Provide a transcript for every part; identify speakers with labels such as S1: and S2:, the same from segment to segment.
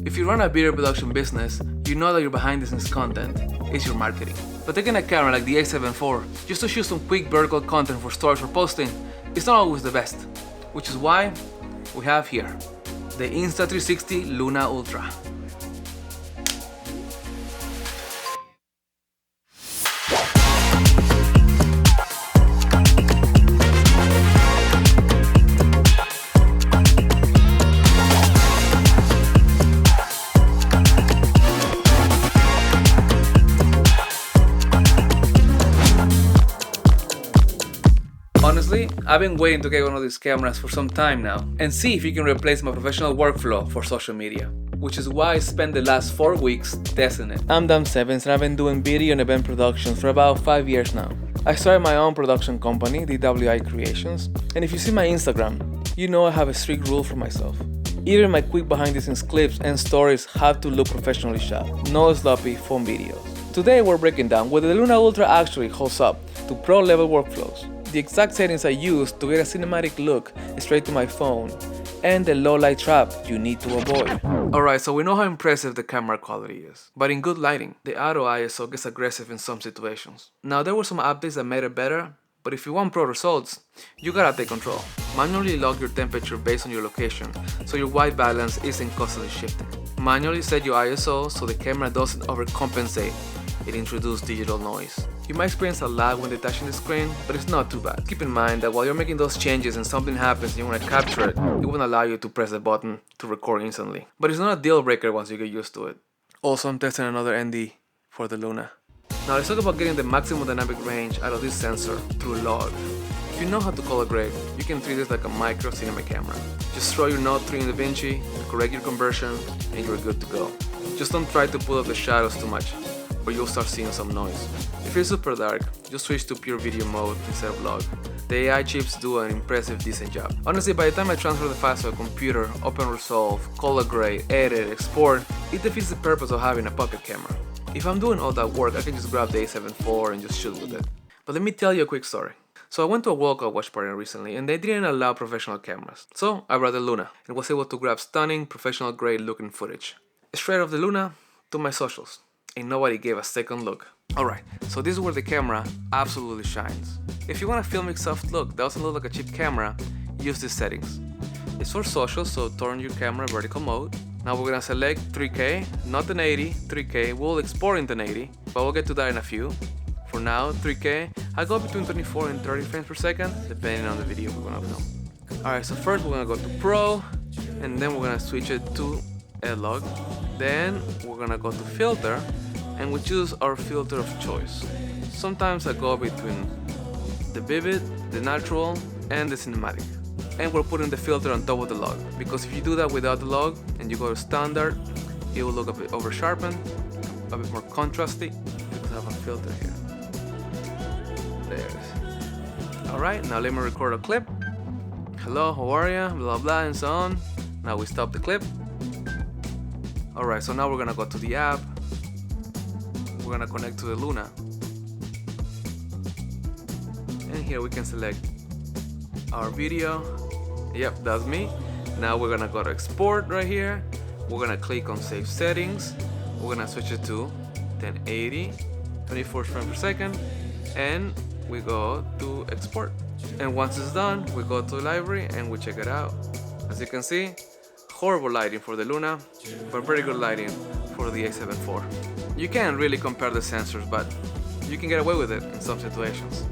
S1: If you run a video production business, you know that your behind-the-scenes content is your marketing. But taking a camera like the A7 IV just to shoot some quick vertical content for stories or posting is not always the best, which is why we have here the Insta360 Luna Ultra. Honestly, I've been waiting to get one of these cameras for some time now and see if it can replace my professional workflow for social media, which is why I spent the last 4 weeks testing it. I'm Dan Sevens and I've been doing video and event productions for about 5 years now. I started my own production company, DWI Creations, and if you see my Instagram, you know I have a strict rule for myself. Even my quick behind the scenes clips and stories have to look professionally shot, no sloppy phone videos. Today we're breaking down whether the Luna Ultra actually holds up to pro level workflows, the exact settings I use to get a cinematic look straight to my phone, and the low light trap you need to avoid. Alright, so we know how impressive the camera quality is, but in good lighting, the auto ISO gets aggressive in some situations. Now there were some updates that made it better, but if you want pro results, you gotta take control. Manually log your temperature based on your location, so your white balance isn't constantly shifting. Manually set your ISO so the camera doesn't overcompensate and introduce digital noise. You might experience a lag when detaching the screen, but it's not too bad. Keep in mind that while you're making those changes and something happens and you want to capture it, it won't allow you to press the button to record instantly. But it's not a deal breaker once you get used to it. Also, I'm testing another ND for the Luna. Now let's talk about getting the maximum dynamic range out of this sensor through log. If you know how to color grade, you can treat this like a micro cinema camera. Just throw your Note 3 in DaVinci, correct your conversion, and you're good to go. Just don't try to pull up the shadows too much, or you'll start seeing some noise. If it's super dark, just switch to pure video mode instead of log. The AI chips do an impressive decent job. Honestly, by the time I transfer the files to a computer, open resolve, color grade, edit, export, it defeats the purpose of having a pocket camera. If I'm doing all that work, I can just grab the A7 IV and just shoot with it. But let me tell you a quick story. So I went to a World Cup watch party recently and they didn't allow professional cameras. So I brought the Luna and was able to grab stunning, professional grade looking footage. Straight off the Luna to my socials. And nobody gave a second look. Alright, so this is where the camera absolutely shines. If you want a filmic soft look that doesn't look like a cheap camera, use these settings. It's for social, so turn your camera vertical mode. Now we're gonna select 3K, not 1080, 3K. We'll export in 1080, but we'll get to that in a few. For now, 3K, I go between 24 and 30 frames per second, depending on the video we're gonna film. Alright, so first we're gonna go to Pro, and then we're gonna switch it to L-Log. Then we're gonna go to Filter, and we choose our filter of choice. Sometimes I go between the vivid, the natural, and the cinematic. And we're putting the filter on top of the log, because if you do that without the log and you go to standard, it will look a bit over sharpened, a bit more contrasty, because I have a filter here. There it is. Alright, now let me record a clip. Hello, how are ya? Blah blah and so on. Now we stop the clip. Alright, so now we're gonna go to the app. We're gonna connect to the Luna. And here we can select our video. Yep, that's me. Now we're gonna go to export right here. We're gonna click on save settings. We're gonna switch it to 1080, 24 frames per second, and we go to export. And once it's done, we go to the library and we check it out. As you can see, horrible lighting for the Luna, but very good lighting for the A7 IV. You can't really compare the sensors, but you can get away with it in some situations.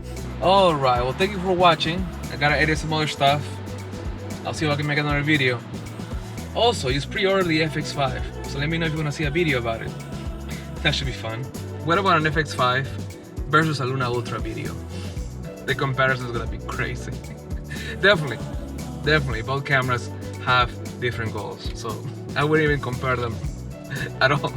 S1: Alright, well thank you for watching. I gotta edit some other stuff. I'll see if I can make another video. Also, just pre-order the FX5, so let me know if you want to see a video about it. That should be fun. What about an FX5 versus a Luna Ultra video? The comparison is gonna be crazy. Definitely, both cameras have different goals, so I wouldn't even compare them at all.